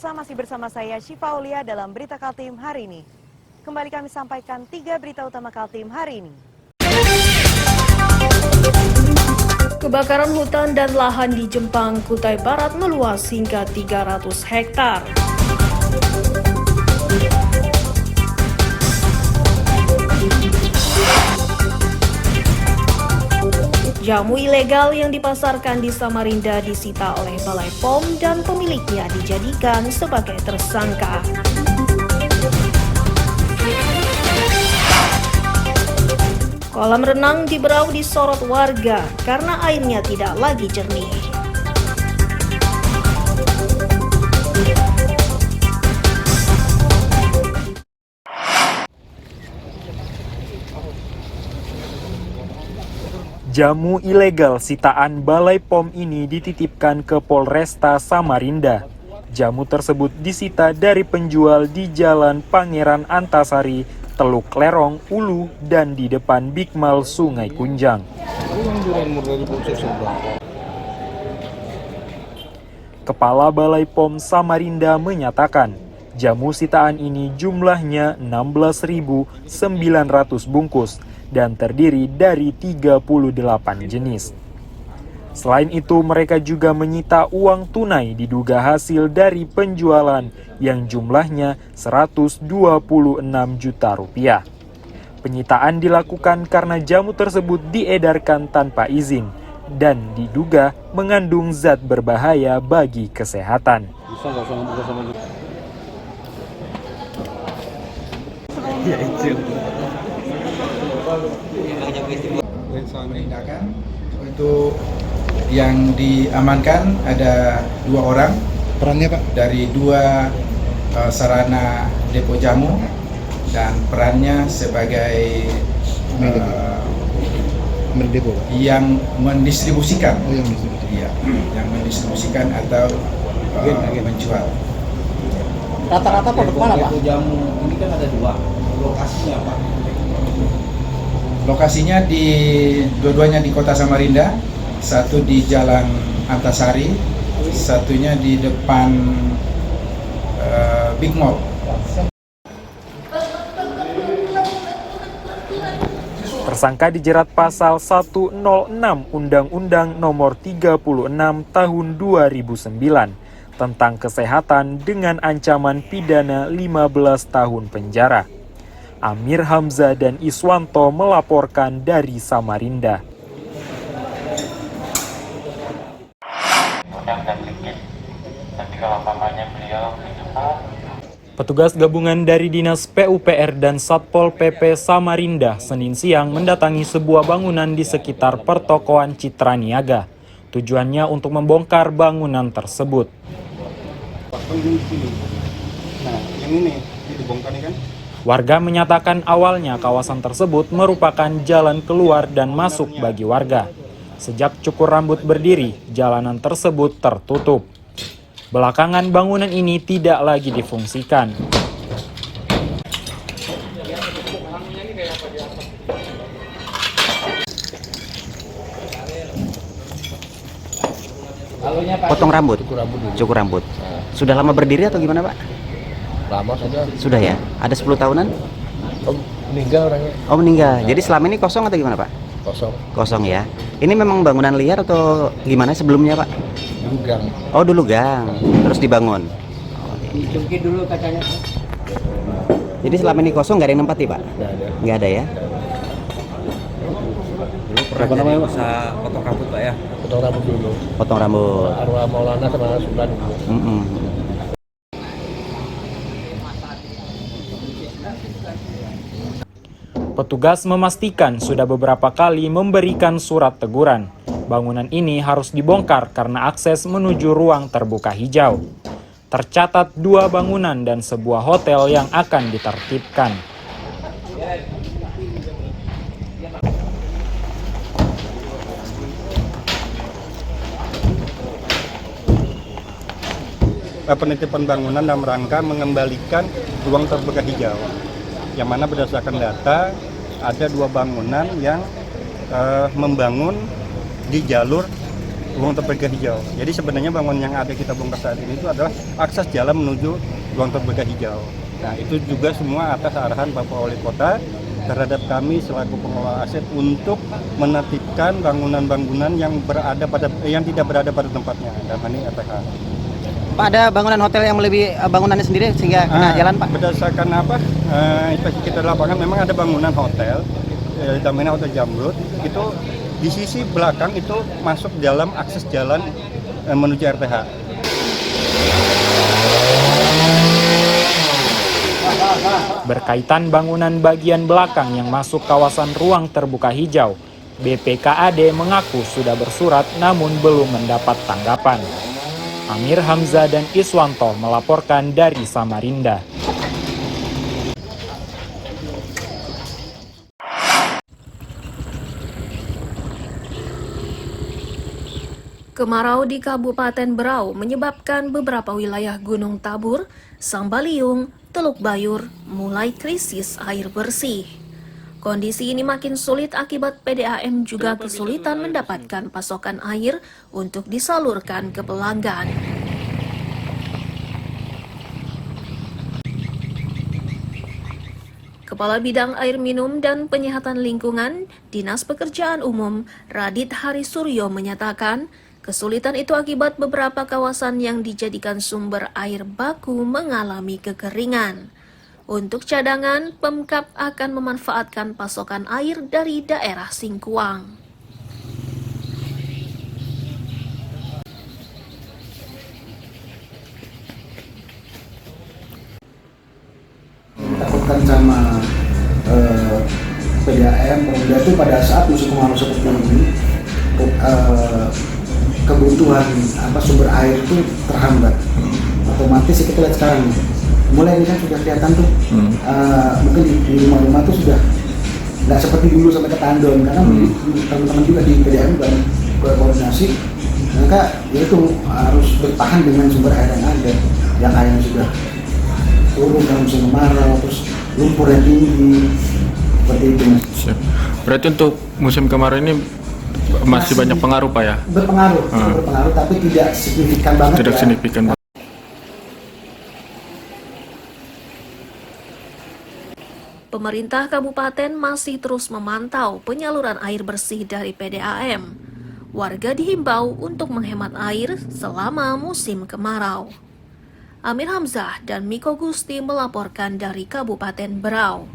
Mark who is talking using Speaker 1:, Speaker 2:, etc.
Speaker 1: pemirsa, masih bersama saya Syifa Aulia dalam Berita Kaltim hari ini. Kembali kami sampaikan 3 berita utama Kaltim hari ini.
Speaker 2: Kebakaran hutan dan lahan di Jepang, Kutai Barat meluas hingga 300 hektar. Jamu ilegal yang dipasarkan di Samarinda disita oleh Balai POM dan pemiliknya dijadikan sebagai tersangka. Kolam renang di Berau disorot warga karena airnya tidak lagi jernih.
Speaker 3: Jamu ilegal sitaan Balai POM ini dititipkan ke Polresta Samarinda. Jamu tersebut disita dari penjual di Jalan Pangeran Antasari, Teluk Lerong, Ulu, dan di depan Big Mall Sungai Kunjang. Kepala Balai POM Samarinda menyatakan, jamu sitaan ini jumlahnya 16.900 bungkus dan terdiri dari 38 jenis. Selain itu, mereka juga menyita uang tunai diduga hasil dari penjualan yang jumlahnya 126 juta rupiah. Penyitaan dilakukan karena jamu tersebut diedarkan tanpa izin dan diduga mengandung zat berbahaya bagi kesehatan.
Speaker 4: Penindakan untuk yang diamankan ada 2 orang.
Speaker 5: Perannya Pak?
Speaker 4: Dari 2 sarana depo jamu dan perannya sebagai
Speaker 5: depo
Speaker 4: yang mendistribusikan.
Speaker 5: Oh, yang distribusikan.
Speaker 4: Iya, yang mendistribusikan atau menjual.
Speaker 5: Rata-rata produk mana Pak?
Speaker 6: Depo jamu ini kan ada 2, lokasinya Pak?
Speaker 4: Lokasinya dua-duanya di Kota Samarinda, satu di Jalan Antasari, satunya di depan Big Mall.
Speaker 3: Tersangka dijerat pasal 106 Undang-Undang Nomor 36 Tahun 2009 tentang kesehatan dengan ancaman pidana 15 tahun penjara. Amir Hamzah dan Iswanto melaporkan dari Samarinda. Petugas gabungan dari Dinas PUPR dan Satpol PP Samarinda Senin siang mendatangi sebuah bangunan di sekitar pertokoan Citra Niaga. Tujuannya untuk membongkar bangunan tersebut.
Speaker 5: Nah, yang ini dibongkar nih kan?
Speaker 3: Warga menyatakan awalnya kawasan tersebut merupakan jalan keluar dan masuk bagi warga. Sejak cukur rambut berdiri, jalanan tersebut tertutup. Belakangan bangunan ini tidak lagi difungsikan.
Speaker 7: Potong rambut, cukur rambut. Sudah lama berdiri atau gimana Pak?
Speaker 6: Lama sudah.
Speaker 7: Sudah ya? Ada 10 tahunan?
Speaker 6: Meninggal orangnya.
Speaker 7: Oh meninggal, jadi selama ini kosong atau gimana Pak?
Speaker 6: Kosong.
Speaker 7: Kosong ya. Ini memang bangunan liar atau gimana sebelumnya Pak?
Speaker 6: Dulu gang.
Speaker 7: Oh dulu gang, terus dibangun.
Speaker 6: Dicungkit dulu kacanya.
Speaker 7: Jadi selama ini kosong nggak ada yang nempati Pak?
Speaker 6: Nggak ada.
Speaker 7: Nggak ada ya?
Speaker 6: Dulu pernah jadi usaha potong rambut Pak ya? Potong rambut dulu.
Speaker 7: Potong rambut.
Speaker 6: Arwah Maulana sama Sultan dulu.
Speaker 3: Petugas memastikan sudah beberapa kali memberikan surat teguran. Bangunan ini harus dibongkar karena akses menuju ruang terbuka hijau. Tercatat 2 bangunan dan sebuah hotel yang akan ditertibkan.
Speaker 5: Penitipan bangunan dalam rangka mengembalikan ruang terbuka hijau. Yang mana berdasarkan data ada 2 bangunan yang membangun di jalur ruang terbuka hijau. Jadi sebenarnya bangunan yang ada kita bongkar saat ini itu adalah akses jalan menuju ruang terbuka hijau. Nah, itu juga semua atas arahan Bapak Wali Kota terhadap kami selaku pengelola aset untuk menertibkan bangunan-bangunan yang tidak berada pada tempatnya. Dan ini ETH.
Speaker 7: Pak, ada bangunan hotel yang melebihi bangunannya sendiri sehingga kena jalan, Pak?
Speaker 5: Berdasarkan inspeksi kita di lapangan, memang ada bangunan hotel, namanya Hotel Jamrut, itu di sisi belakang itu masuk dalam akses jalan menuju RTH.
Speaker 3: Berkaitan bangunan bagian belakang yang masuk kawasan ruang terbuka hijau, BPKAD mengaku sudah bersurat namun belum mendapat tanggapan. Amir Hamzah dan Iswanto melaporkan dari Samarinda.
Speaker 2: Kemarau di Kabupaten Berau menyebabkan beberapa wilayah Gunung Tabur, Sambaliung, Teluk Bayur mulai krisis air bersih. Kondisi ini makin sulit akibat PDAM juga kesulitan mendapatkan pasokan air untuk disalurkan ke pelanggan. Kepala Bidang Air Minum dan Penyihatan Lingkungan, Dinas Pekerjaan Umum, Radit Harisuryo menyatakan, kesulitan itu akibat beberapa kawasan yang dijadikan sumber air baku mengalami kekeringan. Untuk cadangan, Pemkab akan memanfaatkan pasokan air dari daerah Singkuang.
Speaker 8: Takutkan sama PDAM, pemuda itu pada saat musim kemarau seperti ini, kebutuhan sumber air itu terhambat. Otomatis kita lihat sekarang, mulai ini kan sudah kelihatan tuh, mungkin di rumah-rumah tuh sudah nggak seperti dulu sampai ke tandon, karena teman-teman juga di PDAM juga berkoordinasi, maka itu harus bertahan dengan sumber air yang ada, yang airnya sudah turun dalam musim kemarau, terus lumpur yang tinggi, seperti itu.
Speaker 9: Siap. Berarti untuk musim kemarau ini masih banyak pengaruh, Pak ya?
Speaker 8: Berpengaruh, tapi tidak signifikan banget.
Speaker 9: Tidak signifikan.
Speaker 2: Pemerintah kabupaten masih terus memantau penyaluran air bersih dari PDAM. Warga dihimbau untuk menghemat air selama musim kemarau. Amir Hamzah dan Miko Gusti melaporkan dari Kabupaten Berau.